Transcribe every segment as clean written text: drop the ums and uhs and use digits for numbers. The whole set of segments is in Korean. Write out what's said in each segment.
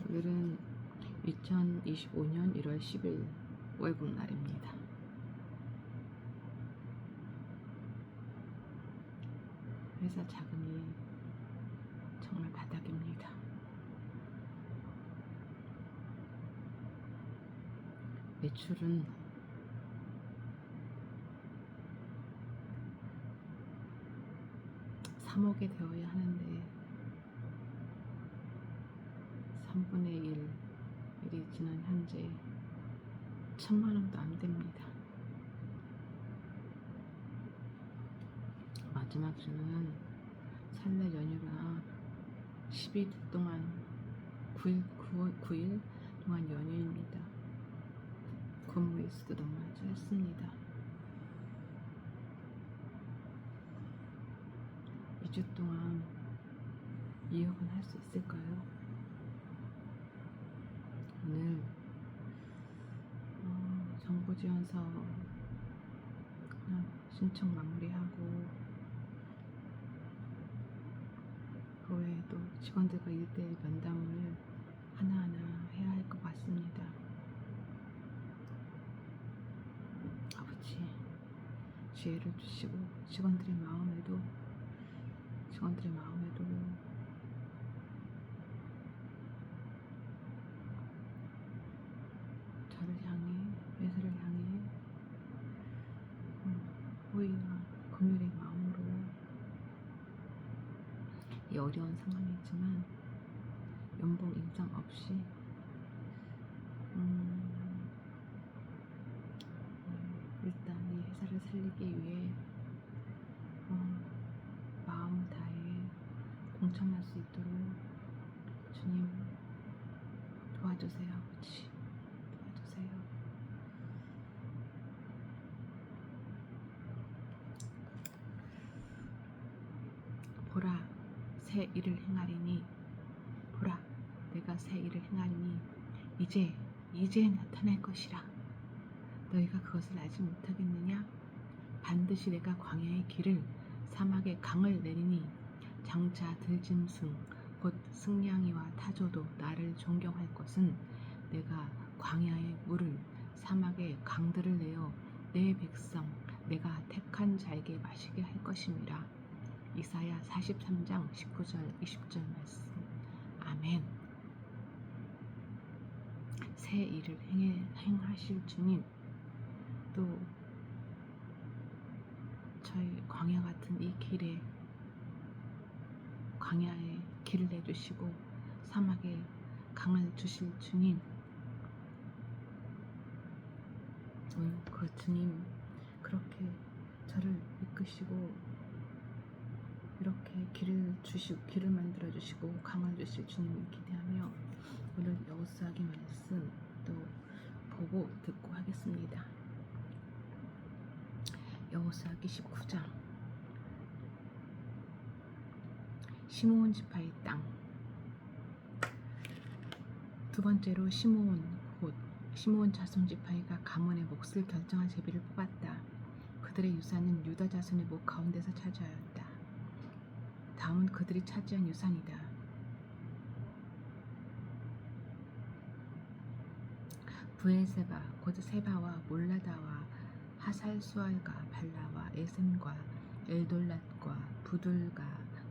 오늘은 2025년 1월 10일 월급 날입니다. 회사 자금이 정말 바닥입니다. 매출은 3억에 되어야 하는데 3분의 1일이 지난 현재 1,000만원도 안 됩니다. 마지막 주는 설날 연휴라 10일 동안 9일 동안 연휴입니다. 근무 일수도 너무 짧습니다. 2주 동안 2억은 할 수 있을까요? 오늘 정보지원서 그냥 신청 마무리하고 그 외에 또 직원들과 1대1 면담을 하나하나 해야 할 것 같습니다. 아버지 지혜를 주시고 직원들의 마음에도 저를 향해 회사를 향해 호의와 긍휼의 마음으로 이 어려운 상황이지만 연봉 인상 없이 일단 이 회사를 살리기 위해 마음 다해 공천할 수 있도록 주님 도와주세요. 아버지 도와주세요. 보라 새 일을 행하리니 보라 내가 새 일을 행하리니 이제 나타날 것이라. 너희가 그것을 알지 못하겠느냐? 반드시 내가 광야의 길을 사막의 강을 내리니 장차 들짐승 곧 승냥이와 타조도 나를 존경할 것은 내가 광야의 물을 사막의 강들을 내어 내 백성 내가 택한 자에게 마시게 할 것임이라. 이사야 43장 19절 20절 말씀. 아멘. 새 일을 행하실 주님, 또 저희 광야 같은 이 길에 광야에 길을 내주시고 사막에 강을 주실 주님, 그 주님 그렇게 저를 이끄시고 이렇게 길을 만들어 주시고 강을 주실 주님을 기대하며 오늘 여호수아기 말씀 또 보고 듣고 하겠습니다. 여호수아기 19장 시므온 지파의 땅. 두 번째로 시므온 자손 지파이가 가문의 몫을 결정한 제비를 뽑았다. 그들의 유산은 유다 자손의 목 가운데서 차지하였다. 다음은 그들이 차지한 유산이다. 브엘세바 곧 세바와 몰라다와 하살수알과 발라와 에셈과 엘돌랏과 부둘과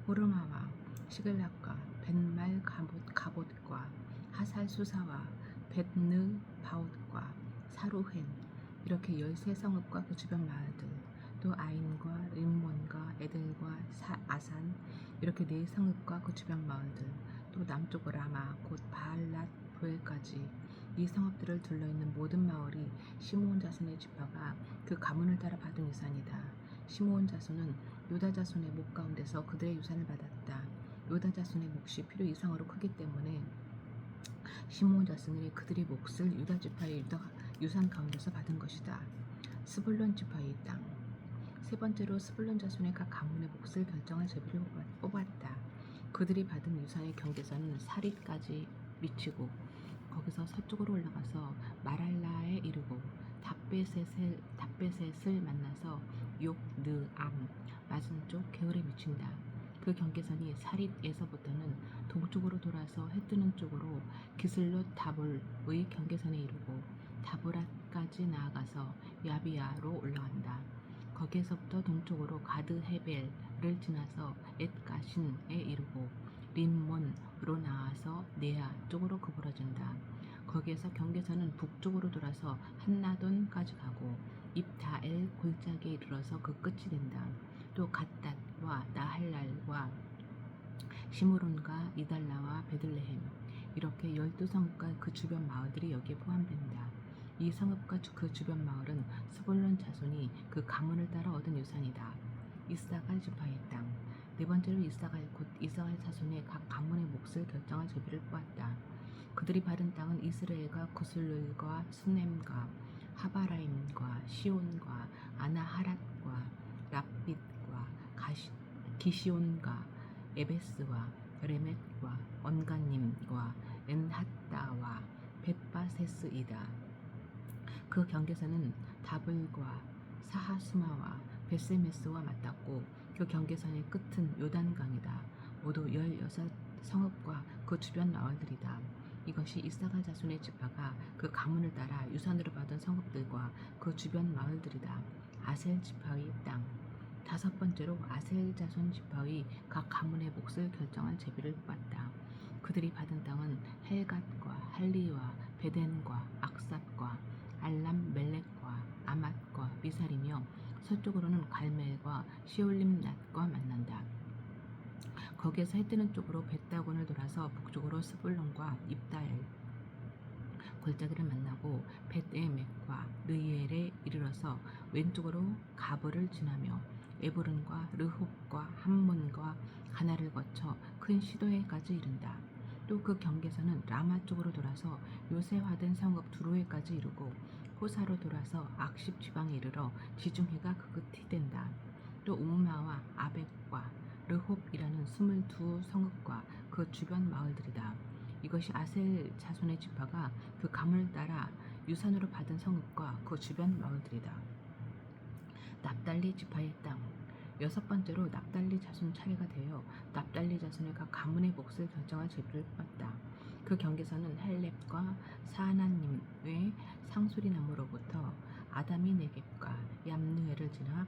호르마와 시글락과 벤말 가봇과 하살수사와 벳느 바옷과 사루헨, 이렇게 13성읍과 그 주변 마을들, 또 아인과 림몬과 에델과 아산, 이렇게 4성읍과 그 주변 마을들, 또 남쪽 라마 곧 바알랏 보엘까지 이 성읍들을 둘러있는 모든 마을이 시므온 자손의 지파가 그 가문을 따라 받은 유산이다. 시므온 자손은 유다 자손의 목 가운데서 그들의 유산을 받았다. 유다 자손의 몫이 필요 이상으로 크기 때문에 시므온 자손이 그들의 몫을 유다 지파의 유산 가운데서 받은 것이다. 스불론 지파의 땅. 세 번째로 스불론 자손의 각 가문의 몫을 결정할 제비를 뽑았다. 그들이 받은 유산의 경계선은 사릿까지 미치고 거기서 서쪽으로 올라가서 마랄라에 이르고 답베셋을 만나서 욕느암 맞은쪽 게을에 미친다. 그 경계선이 사릿에서부터는 동쪽으로 돌아서 해뜨는 쪽으로 기슬롯 다볼의 경계선에 이르고 다보랏까지 나아가서 야비야로 올라간다. 거기에서부터 동쪽으로 가드 헤벨을 지나서 엣가신에 이르고 림몬으로 나아서 네아 쪽으로 구부러진다. 거기에서 경계선은 북쪽으로 돌아서 한나돈까지 가고 입다엘 골짜기에 이르러서 그 끝이 된다. 또 갓닷과 나할랄과 시므론과 이달라와 베들레헴 이렇게 12성읍과 그 주변 마을들이 여기에 포함된다. 이 성읍과 그 주변 마을은 스불론 자손이 그 가문을 따라 얻은 유산이다. 이스사갈 지파의 땅. 네 번째로 이스사갈 곧 이스라엘 자손의 각 가문의 몫을 결정할 제비를 뽑았다. 그들이 받은 땅은 이스라엘과 구슬룰과 수넴과 하바라임과 시온과 아나하랏과 랍빗과 기시온과 에베스와 레멧과 언가님과 엔핫다와 벳바세스이다. 그 경계선은 다블과 사하수마와 베세메스와 맞닿고 그 경계선의 끝은 요단강이다. 모두 16성읍과 그 주변 마을들이다. 이것이 이스사갈 자손의 지파가 그 가문을 따라 유산으로 받은 성읍들과 그 주변 마을들이다. 아셀 지파의 땅. 다섯 번째로 아셀 자손 지파의 각 가문의 몫을 결정한 제비를 뽑았다. 그들이 받은 땅은 헬갓과 할리와 베덴과 악삽과 알람 멜렉과 아맛과 미살이며 서쪽으로는 갈멜과 시올림낫과 만난다. 거기에서 해뜨는 쪽으로 벳다곤을 돌아서 북쪽으로 스불론과 입다엘 골짜기를 만나고 벳에멕과 르이엘에 이르러서 왼쪽으로 가브를 지나며 에브론과 르홉과 함몬과 가나를 거쳐 큰 시도에까지 이른다. 또 그 경계선은 라마 쪽으로 돌아서 요새화된 성읍 두로에까지 이르고 호사로 돌아서 악십 지방에 이르러 지중해가 그 끝이 된다. 또 우마와 아벡과 르홉이라는 22성읍과 그 주변 마을들이다. 이것이 아셀 자손의 지파가 그 가문을 따라 유산으로 받은 성읍과 그 주변 마을들이다. 납달리 지파의 땅. 여섯 번째로 납달리 자손 차례가 되어 납달리 자손의 각 가문의 몫을 결정할 제비를 뽑았다. 그 경계선은 헬렙과 사하나님의 상수리나무로부터 아다미 네겝과 얌느에를 지나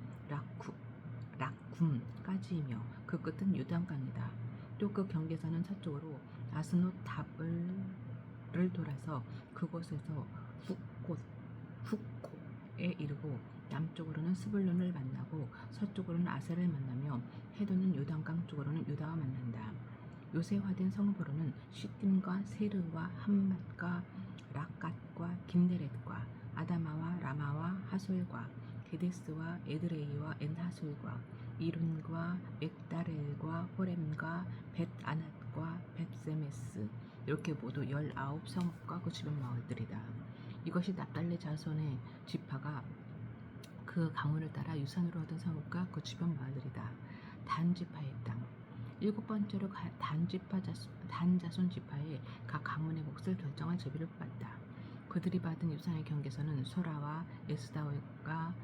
락쿰까지이며 그 끝은 요단강이다. 또 그 경계선은 서쪽으로 아스노 답을 돌아서 그곳에서 훅콧에 이르고 남쪽으로는 스불론을 만나고 서쪽으로는 아셀을 만나며 해도는 요단강 쪽으로는 유다와 만난다. 요새화된 성읍으로는 시딤과 세르와 함맛과 락갓과 긴네렛과 아다마와 라마와 하솔과 게데스와 에드레이와 엔하솔과 이룬과 엑다렐과 호렘과 벳아낫과 벳세메스 이렇게 모두 19성읍과 그 주변 마을들이다. 이것이 납달리 자손의 지파가 그 가문을 따라 유산으로 얻은 성읍과 그 주변 마을들이다. 단 지파의 땅. 일곱 번째로 단 자손 지파의 각 가문의 몫을 결정할 제비를 뽑았다. 그들이 받은 유산의 경계선은 소라와 에스다오가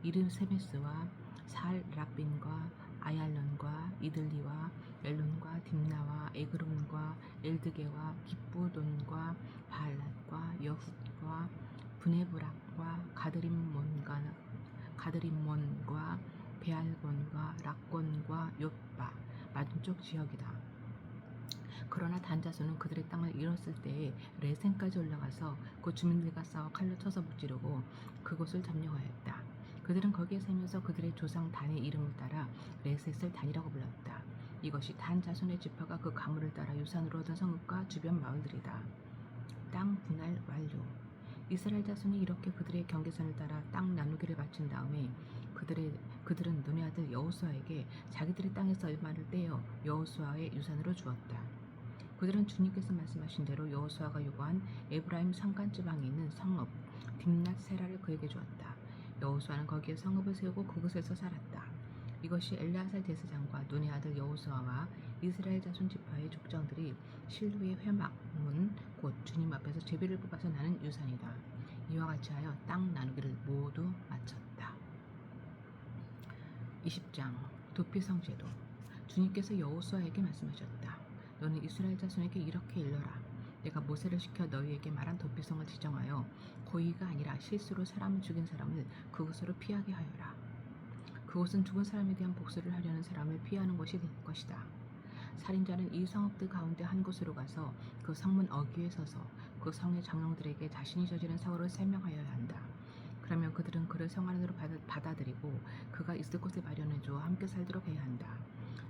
이르세메스와 살 라빈과 아얄론과 이들리와 엘론과 딥나와 에그론과 엘드게와 기쁘돈과 바알랏과 여훗과 브네브락과 가드림몬과 베알곤과 락곤과 욥바 맞은쪽 지역이다. 그러나 단 자손은 그들의 땅을 잃었을 때에 레센까지 올라가서 그 주민들과 싸워 칼로 쳐서 무찌르고 그곳을 점령하였다. 그들은 거기에 살면서 그들의 조상 단의 이름을 따라 레셋을 단이라고 불렀다. 이것이 단 자손의 지파가 그 가문을 따라 유산으로 얻은 성읍과 주변 마을들이다. 땅 분할 완료. 이스라엘 자손이 이렇게 그들의 경계선을 따라 땅 나누기를 마친 다음에 그들은 눈의 아들 여호수아에게 자기들의 땅에서 얼마를 떼어 여호수아의 유산으로 주었다. 그들은 주님께서 말씀하신 대로 여호수아가 요구한 에브라임 산간 지방에 있는 성읍 딥낫 세라를 그에게 주었다. 여호수아는 거기에 성읍을 세우고 그곳에서 살았다. 이것이 엘르아살 대제사장과 눈의 아들 여호수아와 이스라엘 자손 지파의 족장들이 실로의 회막문 곧 주님 앞에서 제비를 뽑아서 나는 유산이다. 이와 같이 하여 땅 나누기를 모두 마쳤다. 20장 도피성 제도. 주님께서 여호수아에게 말씀하셨다. 너는 이스라엘 자손에게 이렇게 일러라. 내가 모세를 시켜 너희에게 말한 도피성을 지정하여 고의가 아니라 실수로 사람을 죽인 사람을 그곳으로 피하게 하여라. 그곳은 죽은 사람에 대한 복수를 하려는 사람을 피하는 곳이 될 것이다. 살인자는 이 성읍들 가운데 한 곳으로 가서 그 성문 어귀에 서서 그 성의 장로들에게 자신이 저지른 사고를 설명하여야 한다. 그러면 그들은 그를 성 안으로 받아들이고 그가 있을 곳에 마련해주어 함께 살도록 해야 한다.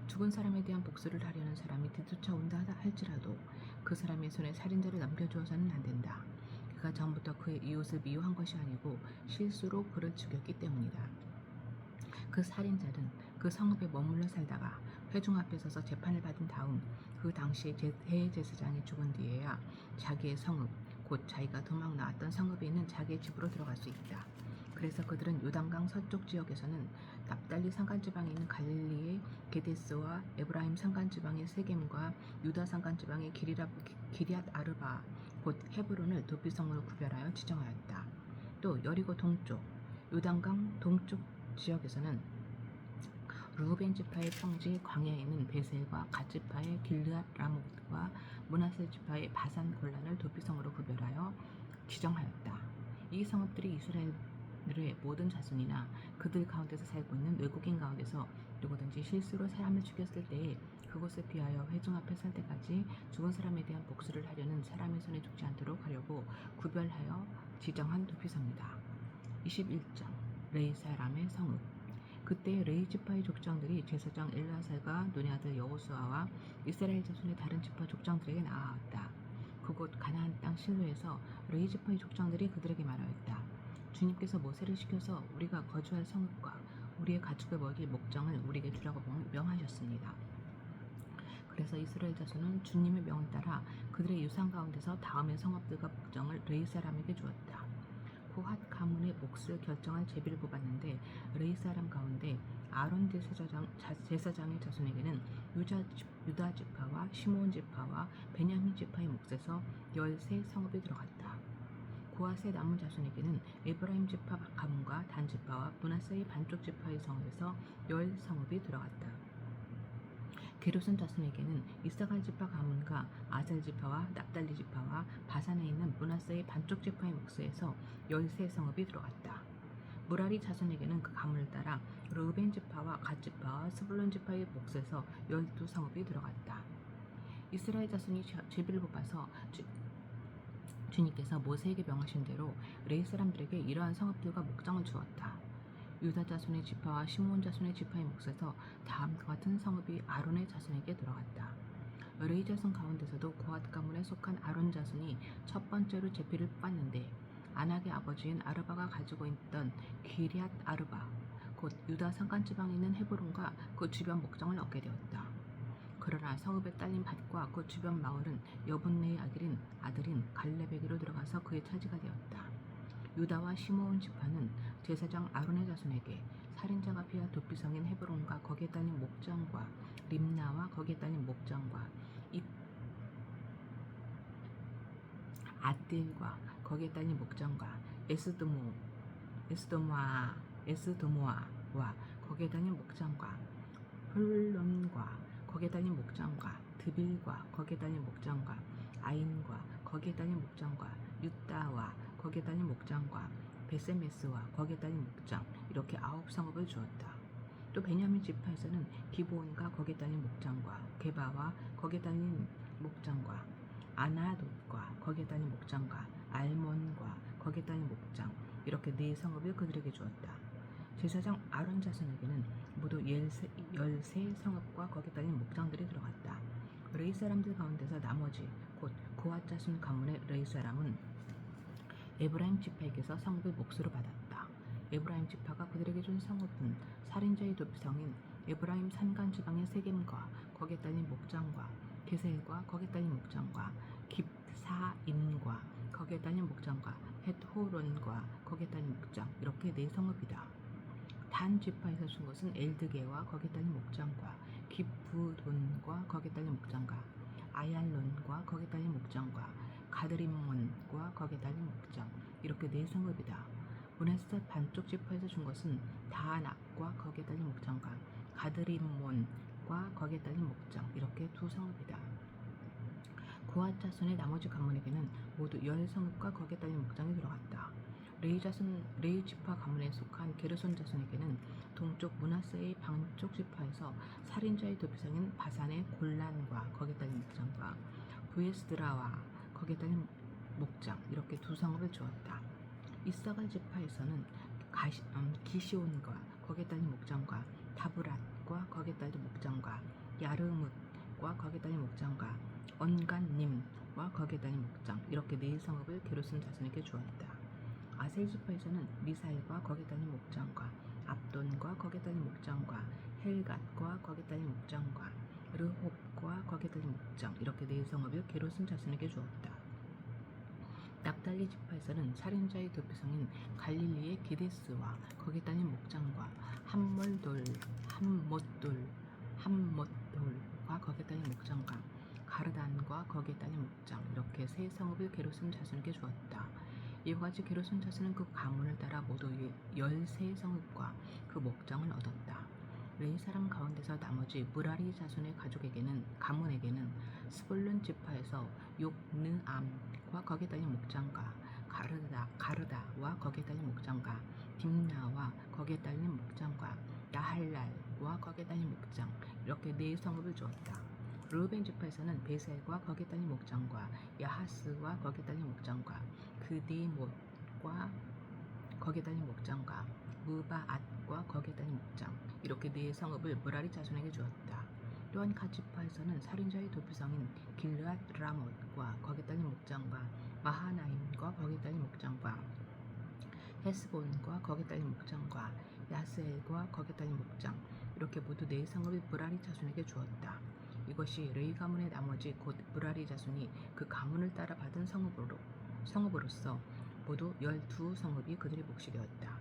죽은 사람에 대한 복수를 하려는 사람이 뒤쫓아온다 할지라도 그 사람의 손에 살인자를 넘겨주어서는 안 된다. 그가 전부터 그의 이웃을 미워한 것이 아니고 실수로 그를 죽였기 때문이다. 그 살인자는 그 성읍에 머물러 살다가 회중 앞에 서서 재판을 받은 다음 그 당시에 대제사장이 죽은 뒤에야 자기의 성읍, 곧 자기가 도망 나왔던 성읍에 있는 자기의 집으로 들어갈 수 있다. 그래서 그들은 요단강 서쪽 지역에서는 납달리 산간지방에 있는 갈릴리의 게데스와 에브라임 산간지방의 세겜과 유다 산간지방의 기리앗 아르바 곧 헤브론을 도피성으로 구별하여 지정하였다. 또 여리고 동쪽, 요단강 동쪽 지역에서는 르우벤 지파의 평지 광야에 있는 베셀과 갓 지파의 길르앗 라못과 므낫세 지파의 바산 골란을 도피성으로 구별하여 지정하였다. 이 성읍들이 이스라엘의 모든 자손이나 그들 가운데서 살고 있는 외국인 가운데서 누구든지 실수로 사람을 죽였을 때에 그곳을 피하여 회중 앞에 설 때까지 죽은 사람에 대한 복수를 하려는 사람의 손에 죽지 않도록 하려고 구별하여 지정한 도피성이다. 21장 레이 사람의 성읍. 그때 레이 지파의 족장들이 제사장 엘라살과 눈의 아들 여호수아와 이스라엘 자손의 다른 지파 족장들에게 나아왔다. 그곳 가나안 땅 실로에서 레이 지파의 족장들이 그들에게 말하였다. 주님께서 모세를 시켜서 우리가 거주할 성읍과 우리의 가축을 먹일 목장을 우리에게 주라고 명하셨습니다. 그래서 이스라엘 자손은 주님의 명을 따라 그들의 유산 가운데서 다음의 성읍들과 목장을 레이 사람에게 주었다. 고핫 가문의 몫을 결정할 제비를 뽑았는데 레이 사람 가운데 아론 제사장의 자손에게는 유다 지파와 시므온 지파와 베냐민 지파의 몫에서 13성읍이 들어갔다. 고핫의 남은 자손에게는 에브라임 지파 가문과 단 지파와 므낫세의 반쪽 지파의 성읍에서 10성읍이 들어갔다. 게르손 자손에게는 이사갈 지파 가문과 아셀 지파와 납달리 지파와 바산에 있는 므낫세의 반쪽 지파의 몫에서 13성읍이 들어갔다. 무라리 자손에게는 그 가문을 따라 르우벤 지파와 갓 지파와 스불론 지파의 몫에서 12성읍이 들어갔다. 이스라엘 자손이 제비를 뽑아서 주님께서 모세에게 명하신 대로 레위 사람들에게 이러한 성읍들과 목장을 주었다. 유다 자손의 지파와 시므온 자손의 지파의 몫에서 다음과 같은 성읍이 아론의 자손에게 들어갔다. 레위 자손 가운데서도 고핫 가문에 속한 아론 자손이 첫 번째로 제비를 뽑았는데 아낙의 아버지인 아르바가 가지고 있던 기리앗 아르바 곧 유다 산간지방에 있는 헤브론과 그 주변 목장을 얻게 되었다. 그러나 성읍에 딸린 밭과 그 주변 마을은 여분네의 아들인 갈렙에게로 들어가서 그의 차지가 되었다. 유다와 시므온 지파는 제사장 아론의 자손에게 살인자가 피할 도피성인 헤브론과 거기에 딸린 목장과 림나와 거기에 딸린 목장과 아딜과 거기에 딸린 목장과 에스도모아와 거기에 딸린 목장과 홀론과 거기에 딸린 목장과 드빌과 거기에 딸린 목장과 아인과 거기에 딸린 목장과 유다와 거기에 딸린 목장과 베세메스와 거기에 딸린 목장 이렇게 9성읍을 주었다. 또 베냐민 지파에서는 기브온과 거기에 딸린 목장과 게바와 거기에 딸린 목장과 아나돗과 거기에 딸린 목장과 알몬과 거기에 딸린 목장 이렇게 4성읍을 그들에게 주었다. 제사장 아론 자손에게는 모두 13성읍과 거기에 딸린 목장들이 들어갔다. 레위 사람들 가운데서 나머지 곧 고핫 자손 가문의 레위 사람은 에브라임 지파에게서 성읍을 몫으로 받았다. 에브라임 지파가 그들에게 준 성읍은 살인자의 도피성인 에브라임 산간 지방의 세겜과 거기에 딸린 목장과 게셀과 거기에 딸린 목장과 깁사임과 거기에 딸린 목장과 헷호론과 거기에 딸린 목장 이렇게 4성읍이다. 단 지파에서 준 것은 엘드게와 거기에 딸린 목장과 기브돈과 거기에 딸린 목장과 아얄론과 거기에 딸린 목장과 가드림몬과 거기에 딸린 목장 이렇게 4성읍이다. 므낫세 반쪽 지파에서 준 것은 다낙과 거기에 딸린 목장과 가드림몬 과 거기에 딸린 목장 이렇게 두 성읍이다. 고앗 자손의 나머지 가문에게는 모두 10성읍과 거기에 딸린 목장이 들어갔다. 레위 지파 가문에 속한 게르손 자손에게는 동쪽 므낫세의 방쪽 지파에서 살인자의 도피성인 바산의 골란과 거기에 딸린 목장과 브에스드라와 거기에 딸린 목장 이렇게 두 성읍을 주었다. 이사갈 지파에서는 기시온과 거기에 딸린 목장과 다브랏과 거기에 딸린 목장과 야르뭇과 거기에 딸린 목장과 언간님과 거기에 딸린 목장 이렇게 네 성읍을 게르손 자손에게 주었다. 아셀 지파에서는 미사일과 거기에 딸린 목장과 압돈과 거기에 딸린 목장과 헬갓과 거기에 딸린 목장과 르홉과 거기에 딸린 목장 이렇게 네 성읍을 게르손 자손에게 주었다. 납달리 지파에서는 살인자의 도피성인 갈릴리의 게데스와 거기에 딸린 목장과 함못돌과 거기에 딸린 목장과 가르단과 거기에 딸린 목장 이렇게 세 성읍을 게르손 자손에게 주었다. 이와 같이 게르손 자손은 그 가문을 따라 모두 13성읍과 그 목장을 얻었다. 레위 사람 가운데서 나머지 무라리 자손의 가문에게는 스불론 지파에서 욕느암과 거기에 딸린 목장과 가르다와 거기에 딸린 목장과 딥나와 거기에 딸린 목장과 나할랄과 거기에 딸린 목장 이렇게 네 성읍을 주었다. 르우벤 지파에서는 베셀과 거기에 딸린 목장과 야하스와 거기에 딸린 목장과 그디못과 거기에 딸린 목장과 무바앗과 거기에 딸린 목장 이렇게 네 성읍을 무라리 자손에게 주었다. 또한 갓 지파에서는 살인자의 도피성인 길르앗 라못과 거기에 딸린 목장과 마하나임과 거기에 딸린 목장과 헤스본과 거기에 딸린 목장과 야스엘과 거기에 딸린 목장 이렇게 모두 네 성읍을 무라리 자손에게 주었다. 이것이 레위 가문의 나머지 곧 무라리 자손이 그 가문을 따라 받은 성읍으로서 모두 12성읍이 그들의 몫이되었다.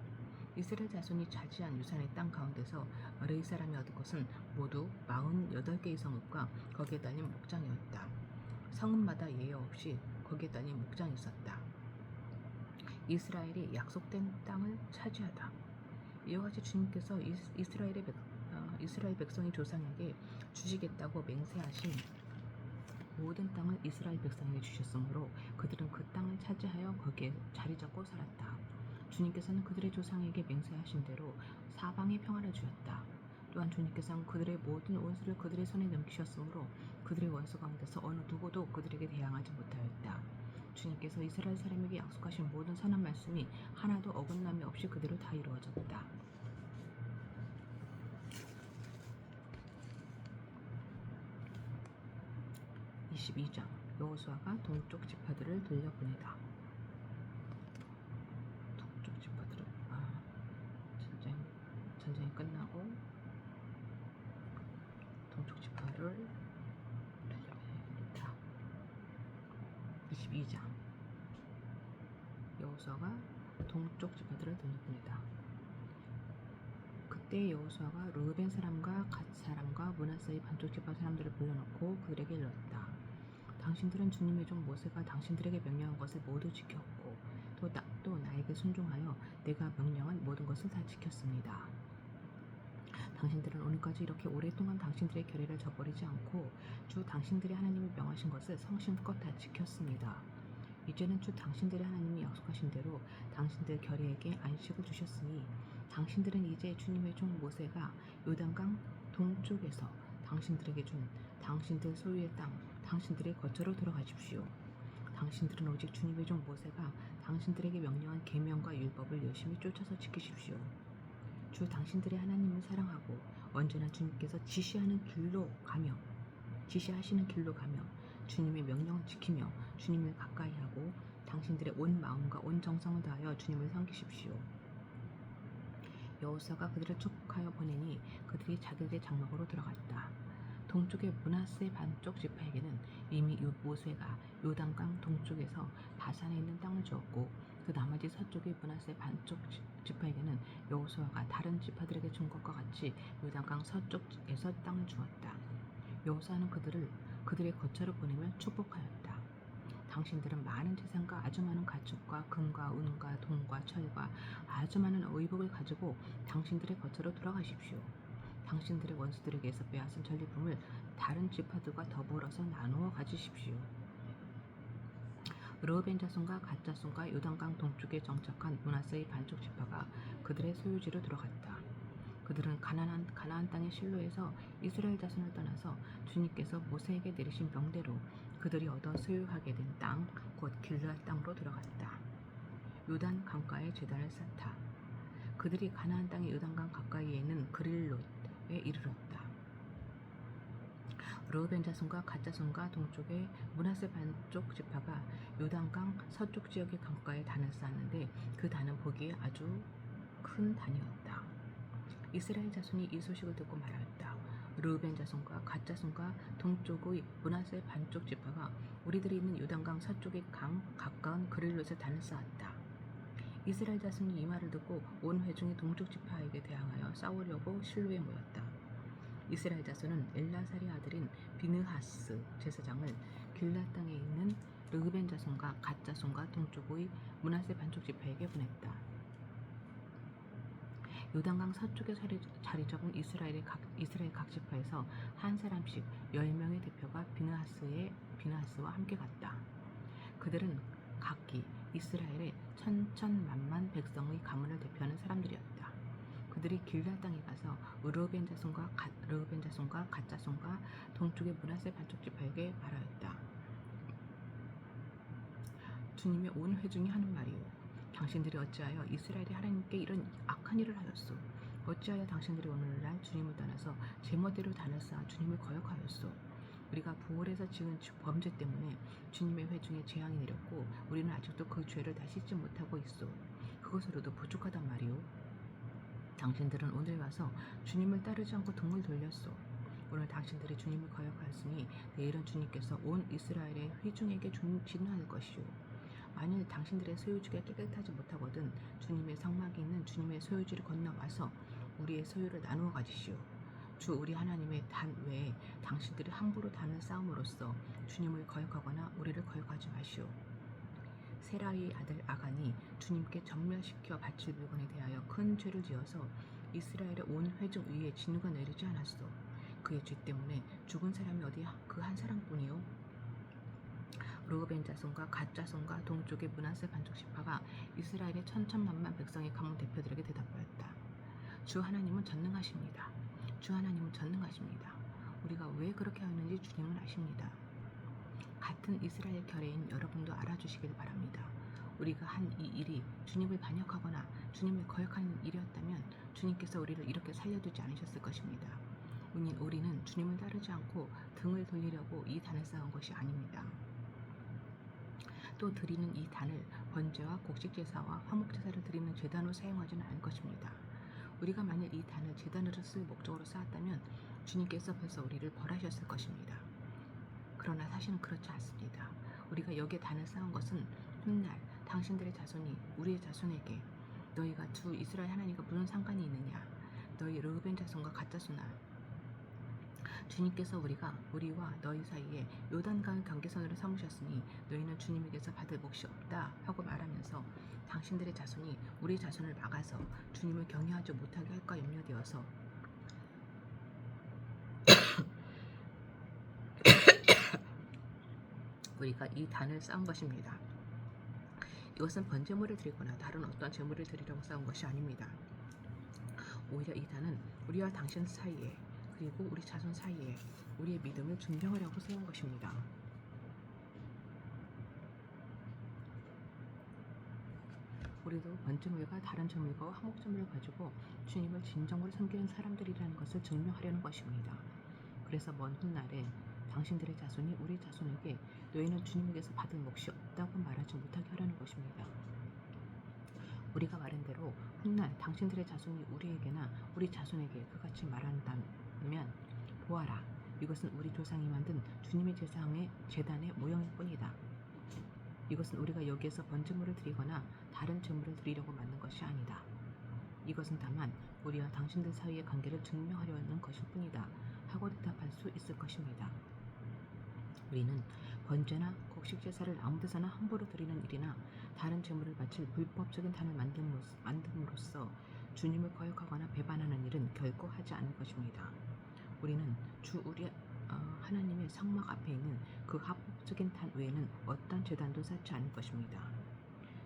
이스라엘 자손이 차지한 유산의 땅 가운데서 레위 사람이 얻은 것은 모두 48개의 성읍과 거기에 딸린 목장이었다. 성읍마다 예외 없이 거기에 딸린 목장이 있었다. 이스라엘이 약속된 땅을 차지하다. 이와 같이 주님께서 이스라엘 백성의 조상에게 주시겠다고 맹세하신 모든 땅을 이스라엘 백성에게 주셨으므로 그들은 그 땅을 차지하여 거기에 자리 잡고 살았다. 주님께서는 그들의 조상에게 맹세하신 대로 사방에 평화를 주었다. 또한 주님께서는 그들의 모든 원수를 그들의 손에 넘기셨으므로 그들의 원수 가운데서 어느 누구도 그들에게 대항하지 못하였다. 주님께서 이스라엘 사람에게 약속하신 모든 선한 말씀이 하나도 어긋남이 없이 그대로 다 이루어졌다. 22장 여호수아가 동쪽 지파들을 돌려보내다. 동쪽 지파들은 전쟁이 끝나고 동쪽 지파를 돌려보내다. 22장 여호수아가 동쪽 지파들을 돌려보내다. 그때 여호수아가 르우벤 사람과 갓 사람과 므낫세의 반쪽 지파 사람들을 불러놓고 그들에게 일렀다. 당신들은 주님의 종 모세가 당신들에게 명령한 것을 모두 지켰고 또 나에게 순종하여 내가 명령한 모든 것을 다 지켰습니다. 당신들은 오늘까지 이렇게 오랫동안 당신들의 결의를 저버리지 않고 주 당신들의 하나님이 명하신 것을 성심껏 다 지켰습니다. 이제는 주 당신들의 하나님이 약속하신 대로 당신들 결의에게 안식을 주셨으니 당신들은 이제 주님의 종 모세가 요단강 동쪽에서 당신들에게 준 당신들 소유의 땅 당신들의 거처로 들어가십시오. 당신들은 오직 주님의 종 모세가 당신들에게 명령한 계명과 율법을 열심히 쫓아서 지키십시오. 주 당신들의 하나님을 사랑하고 언제나 주님께서 지시하시는 길로 가며 주님의 명령을 지키며 주님을 가까이 하고 당신들의 온 마음과 온 정성을 다하여 주님을 섬기십시오. 여호수아가 그들을 축복하여 보내니 그들이 자기들의 장막으로 들어갔다. 동쪽의 므낫세 반쪽 지파에게는 이미 모세가 요단강 동쪽에서 바산에 있는 땅을 주었고 그 나머지 서쪽의 므낫세 반쪽 지파에게는 여호수아가 다른 지파들에게 준 것과 같이 요단강 서쪽에서 땅을 주었다. 여호수아는 그들의 거처로 보내며 축복하였다. 당신들은 많은 재산과 아주 많은 가축과 금과 은과 동과 철과 아주 많은 의복을 가지고 당신들의 거처로 돌아가십시오. 당신들의 원수들에게서 빼앗은 전리품을 다른 지파들과 더불어서 나누어 가지십시오. 르우벤 자손과 갓 자손과 요단강 동쪽에 정착한 므낫세의 반쪽 지파가 그들의 소유지로 들어갔다. 그들은 가나안 땅의 실로에서 이스라엘 자손을 떠나서 주님께서 모세에게 내리신 명대로 그들이 얻어 소유하게 된 땅, 곧 길르앗 땅으로 들어갔다. 요단 강가에 제단을 쌓다. 그들이 가나안 땅의 요단강 가까이에 있는 그릴롯에 이르렀다. 르우벤 자손과 갓 자손과 동쪽의 므낫세 반쪽 지파가 요단강 서쪽 지역의 강가에 단을 쌓았는데 그 단은 보기에 아주 큰 단이었다. 이스라엘 자손이 이 소식을 듣고 말하였다. 르우벤 자손과 갓 자손과 동쪽의 므낫세 반쪽 지파가 우리들이 있는 요단강 서쪽의 강 가까운 그릴롯에 단을 쌓았다. 이스라엘 자손이 이 말을 듣고 온 회중이 동쪽 지파에게 대항하여 싸우려고 실로에 모였다. 이스라엘 자손은 엘라살의 아들인 비느하스 제사장을 길르앗 땅에 있는 르우벤 자손과 갓 자손과 동쪽의 므낫세 반쪽 지파에게 보냈다. 요단강 서쪽에 자리 잡은 이스라엘 각 지파에서 한 사람씩 10명의 대표가 비느하스와 함께 갔다. 그들은 각기 이스라엘의 천천만만 백성의 가문을 대표하는 사람들이었다. 그들이 길르앗 땅에 가서 르우벤 자손과 갓 자손과 동쪽의 므낫세 반쪽 지파에게 말하였다. 주님의 온 회중이 하는 말이요, 당신들이 어찌하여 이스라엘의 하나님께 이런 악한 일을 하였소? 어찌하여 당신들이 오늘날 주님을 떠나서 제멋대로 단을 쌓아 주님을 거역하였소? 우리가 부올에서 지은 범죄 때문에 주님의 회중에 재앙이 내렸고 우리는 아직도 그 죄를 다 씻지 못하고 있소. 그것으로도 부족하단 말이오. 당신들은 오늘 와서 주님을 따르지 않고 등을 돌렸소. 오늘 당신들이 주님을 거역하였으니 내일은 주님께서 온 이스라엘의 회중에게 진노할 것이오. 만일 당신들의 소유지가 깨끗하지 못하거든 주님의 성막이 있는 주님의 소유지를 건너와서 우리의 소유를 나누어 가지시오. 주 우리 하나님의 단 외에 당신들이 함부로 단을 쌓음으로써 주님을 거역하거나 우리를 거역하지 마시오. 세라의 아들 아간이 주님께 전멸시켜 바칠 물건에 대하여 큰 죄를 지어서 이스라엘의 온 회중 위에 진노가 내리지 않았소. 그의 죄 때문에 죽은 사람이 어디 그 한 사람뿐이요. 르우벤 자손과 갓 자손과 동쪽의 므낫세 반쪽 지파가 이스라엘의 천천만만 백성의 가문 대표들에게 대답하였다. 주 하나님은 전능하십니다. 주 하나님은 전능하십니다. 우리가 왜 그렇게 하였는지 주님은 아십니다. 같은 이스라엘 결의인 여러분도 알아주시길 바랍니다. 우리가 한 이 일이 주님을 반역하거나 주님을 거역하는 일이었다면 주님께서 우리를 이렇게 살려두지 않으셨을 것입니다. 우리는 주님을 따르지 않고 등을 돌리려고 이 단을 쌓은 것이 아닙니다. 또 드리는 이 단을 번제와 곡식제사와 화목제사를 드리는 제단으로 사용하지는 않을 것입니다. 우리가 만일 이 단을 제단으로 쓸 목적으로 쌓았다면 주님께서 벌써 우리를 벌하셨을 것입니다. 그러나 사실은 그렇지 않습니다. 우리가 여기에 단을 쌓은 것은 훗날 당신들의 자손이 우리의 자손에게 너희가 주 이스라엘 하나님과 무슨 상관이 있느냐, 너희 르우벤 자손과 갓 자손아, 주님께서 우리와 너희 사이에 요단강 경계선으로 삼으셨으니 너희는 주님에게서 받을 몫이 없다 하고 말하면서 당신들의 자손이 우리 자손을 막아서 주님을 경외하지 못하게 할까 염려되어서 우리가 이 단을 쌓은 것입니다. 이것은 번제물을 드리거나 다른 어떤 제물을 드리려고 쌓은 것이 아닙니다. 오히려 이 단은 우리와 당신 사이에 그리고 우리 자손 사이에 우리의 믿음을 증명하려고 세운 것입니다. 우리도 번제물과 다른 제물과 화목제물을 가지고 주님을 진정으로 섬기는 사람들이라는 것을 증명하려는 것입니다. 그래서 먼 훗날에 당신들의 자손이 우리 자손에게 너희는 주님에게서 받을 몫이 없다고 말하지 못하게 하려는 것입니다. 우리가 말한 대로 훗날 당신들의 자손이 우리에게나 우리 자손에게 그같이 말한다면 보아라, 이것은 우리 조상이 만든 주님의 제단의 모형일 뿐이다. 이것은 우리가 여기에서 번제물을 드리거나 다른 제물을 드리려고 만든 것이 아니다. 이것은 다만 우리와 당신들 사이의 관계를 증명하려는 것일 뿐이다 하고 대답할 수 있을 것입니다. 우리는 번제나 곡식제사를 아무데서나 함부로 드리는 일이나 다른 제물을 바칠 불법적인 단을 만듦으로써 주님을 거역하거나 배반하는 일은 결코 하지 않을 것입니다. 우리는 주 우리 하나님의 성막 앞에 있는 그 합법적인坛 외에는 어떤 제단도 쌓지 않을 것입니다.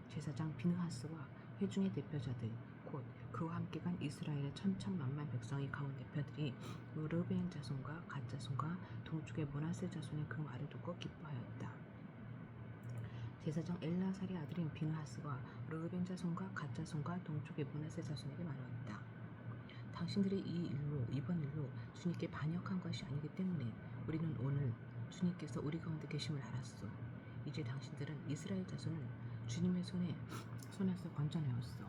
제사장 비느하스와 회중의 대표자들 곧 그와 함께 간 이스라엘의 천천만만 백성이 가온 대표들이 르벤 자손과 갓 자손과 동쪽의 므낫세 자손의 그 말을 듣고 기뻐하였다. 제사장 엘라살의 아들인 비느하스가 르벤 자손과 갓 자손과 동쪽의 므낫세 자손에게 말하였다. 당신들이 이번 일로 주님께 반역한 것이 아니기 때문에 우리는 오늘 주님께서 우리 가운데 계심을 알았소. 이제 당신들은 이스라엘 자손을 주님의 손에서 건져내었소.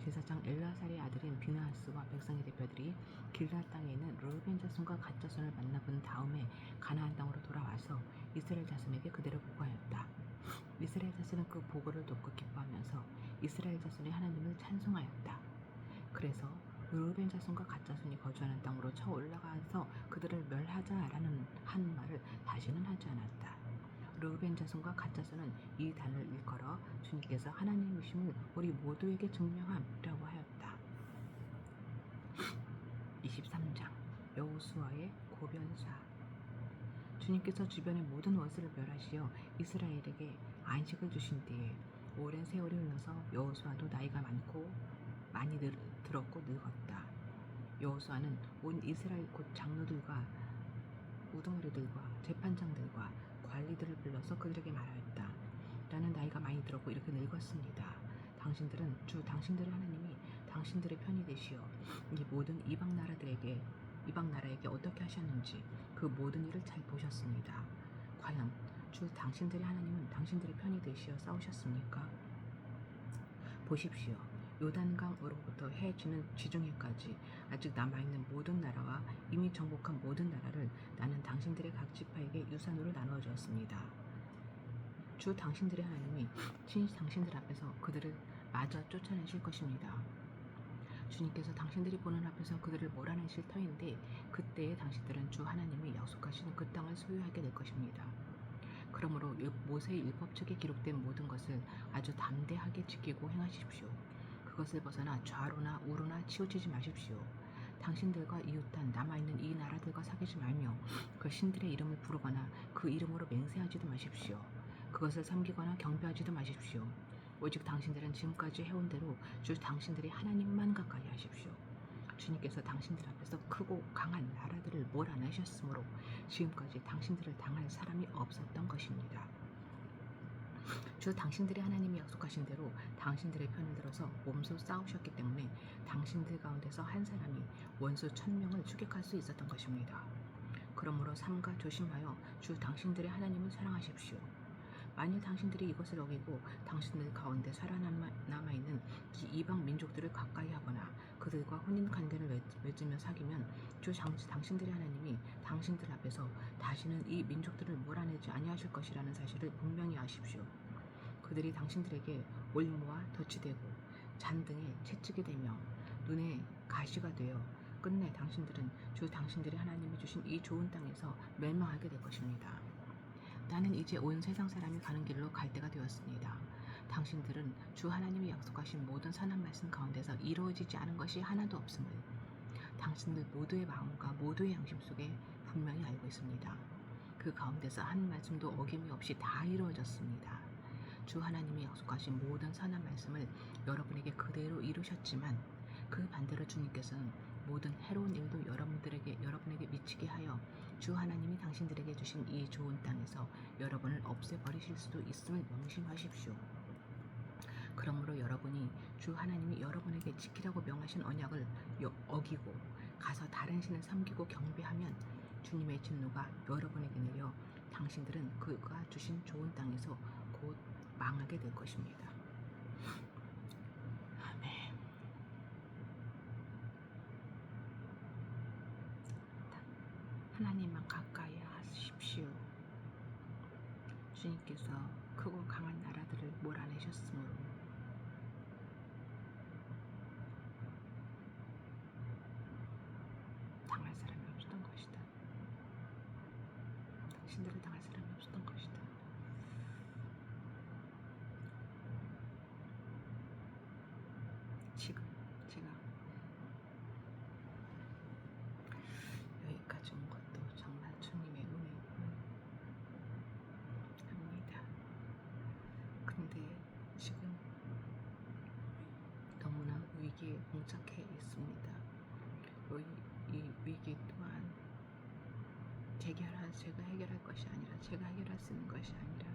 제사장 엘라살의 아들인 비느하스와 백성의 대표들이 길라 땅에 있는 르벤 자손과 갓 자손을 만나본 다음에 가나안 땅으로 돌아와서 이스라엘 자손에게 그대로 보고하였다. 이스라엘 자손은 그 보고를 듣고 기뻐하면서 이스라엘 자손의 하나님을 찬송하였다. 그래서 르벤 자손과 갓 자손이 거주하는 땅으로 쳐 올라가서 그들을 멸하자라는 한 말을 다시는 하지 않았다. 르벤 자손과 갓 자손은 이 단을 일컬어 주님께서 하나님이심을 우리 모두에게 증명함이라고 하였다. 23장 여호수아의 고변사. 주님께서 주변의 모든 원수를 멸하시어 이스라엘에게 안식을 주신 때에 오랜 세월이 흘러서 여호수아도 나이가 많이 들었고 늙었다. 여호수아는 온 이스라엘 곧 장로들과 우두머리들과 재판장들과 관리들을 불러서 그들에게 말하였다. 나는 나이가 많이 들었고 이렇게 늙었습니다. 당신들은 주 당신들의 하나님이 당신들의 편이 되시어 이 모든 이방 나라에게 어떻게 하셨는지 그 모든 일을 잘 보셨습니다. 과연 주 당신들의 하나님은 당신들의 편이 되시어 싸우셨습니까? 보십시오. 요단강으로부터 해 지는 지중해까지 아직 남아있는 모든 나라와 이미 정복한 모든 나라를 나는 당신들의 각 지파에게 유산으로 나누어 주었습니다. 주 당신들의 하나님이 친히 당신들 앞에서 그들을 마저 쫓아내실 것입니다. 주님께서 당신들이 보는 앞에서 그들을 몰아내실 터인데 그때에 당신들은 주 하나님이 약속하시는 그 땅을 소유하게 될 것입니다. 그러므로 모세의 율법책에 기록된 모든 것을 아주 담대하게 지키고 행하십시오. 그것을 벗어나 좌로나 우로나 치우치지 마십시오. 당신들과 이웃한 남아있는 이 나라들과 사귀지 말며 그 신들의 이름을 부르거나 그 이름으로 맹세하지도 마십시오. 그것을 섬기거나 경배하지도 마십시오. 오직 당신들은 지금까지 해온 대로 주 당신들의 하나님만 가까이 하십시오. 주님께서 당신들 앞에서 크고 강한 나라들을 몰아내셨으므로 지금까지 당신들을 당할 사람이 없었던 것입니다. 주 당신들의 하나님이 약속하신 대로 당신들의 편을 들어서 몸소 싸우셨기 때문에 당신들 가운데서 한 사람이 원수 1000명을 추격할 수 있었던 것입니다. 그러므로 삼가 조심하여 주 당신들의 하나님을 사랑하십시오. 만일 당신들이 이것을 어기고 당신들 가운데 살아남아있는 이방 민족들을 가까이 하거나 그들과 혼인관계를 맺으며 사귀면 주 당신들의 하나님이 당신들 앞에서 다시는 이 민족들을 몰아내지 아니하실 것이라는 사실을 분명히 아십시오. 그들이 당신들에게 올무와 덫이 되고 잔등에 채찍이 되며 눈에 가시가 되어 끝내 당신들은 주 당신들의 하나님이 주신 이 좋은 땅에서 멸망하게 될 것입니다. 나는 이제 온 세상 사람이 가는 길로 갈 때가 되었습니다. 당신들은 주 하나님이 약속하신 모든 선한 말씀 가운데서 이루어지지 않은 것이 하나도 없음을 당신들 모두의 마음과 모두의 양심 속에 분명히 알고 있습니다. 그 가운데서 한 말씀도 어김이 없이 다 이루어졌습니다. 주 하나님이 약속하신 모든 선한 말씀을 여러분에게 그대로 이루셨지만 그 반대로 주님께서는 모든 해로운 일도 여러분에게 미치게 하여 주 하나님이 당신들에게 주신 이 좋은 땅에서 여러분을 없애버리실 수도 있음을 명심하십시오. 그러므로 여러분이 주 하나님이 여러분에게 지키라고 명하신 언약을 어기고 가서 다른 신을 섬기고 경배하면 주님의 진노가 여러분에게 내려 당신들은 그가 주신 좋은 땅에서 곧 망하게 될 것입니다. 아멘. 하나님만 가까이 하십시오. 주님께서 크고 강한 나라들을 몰아내셨으므로 당할 사람이 없었던 것이다. 당신들을 당할 사람이 없었던 것이다. 지금 제가 지금 너무나 위기에 봉착해 있습니다. 이 위기 또한 제가 해결할 것이 아니라, 제가 해결할 수 있는 것이 아니라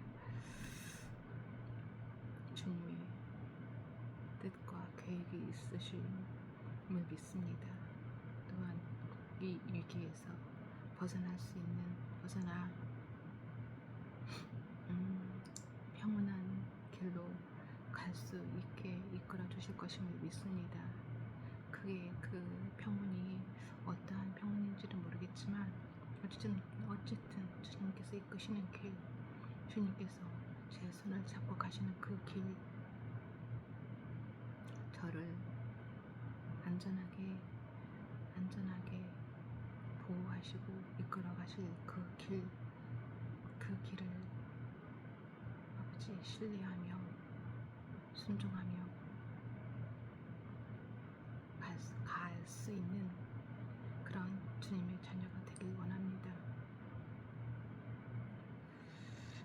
주님의 뜻과 계획이 있으심을 믿습니다. 또한 이 위기에서 평온한 길로 갈 수 있게 이끌어 주실 것임을 믿습니다. 그게 그 평온이 어떠한 평온인지는 모르겠지만 어쨌든 주님께서 이끄시는 길, 주님께서 제 손을 잡고 가시는 그 길, 저를 안전하게 보호하시고 이끌어 가실 그 길을 아버지 신뢰하며 순종하며 갈 수 있는 그런 주님의 자녀가 되길 원합니다.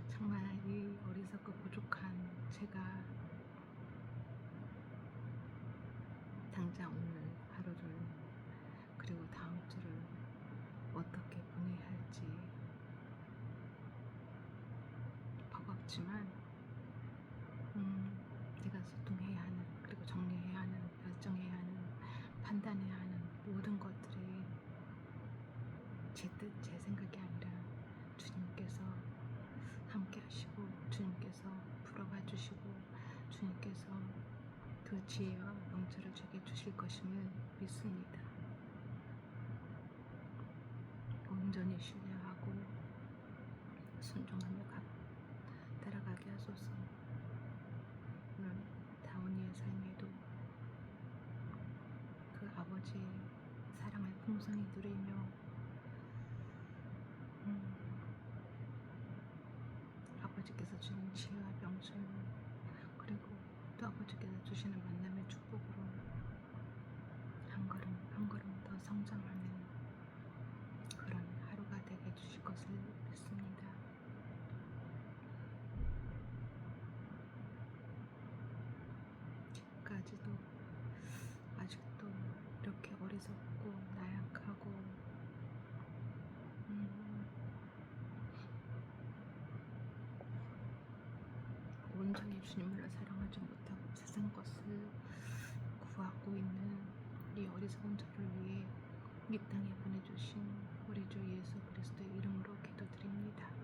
정말 이 어리석고 부족한 제가 당장 오늘 하루를 그리고 다음 주를 어떻게 보내야 할지 버겁지만 내가 소통해야 하는, 그리고 정리해야 하는, 결정해야 하는, 판단해야 하는 모든 것들이 제 뜻, 제 생각이 아니라 주님께서 함께 하시고, 주님께서 풀어가 주시고, 주님께서 그 지혜와 명철을 제게 주실 것임을 믿습니다. 온전히 신뢰하고 순종하며 따라가게 하소서. 오늘 다운이의 삶에도 그 아버지의 사랑을 풍성히 누리며 아버지께서 주신 지혜와 명철, 그리고 또 아버지께서 주시는 만남의 축복으로 한 걸음 더 성장하는 그런 하루가 되게 해주실 것을 믿습니다. 아직도 이렇게 어리석고 나약하고 온전히 주님을 사랑하지 못하고 세상 것을 구하고 있는 이 어리석은 저를 위해 이 땅에 보내주신 우리 주 예수 그리스도의 이름으로 기도드립니다.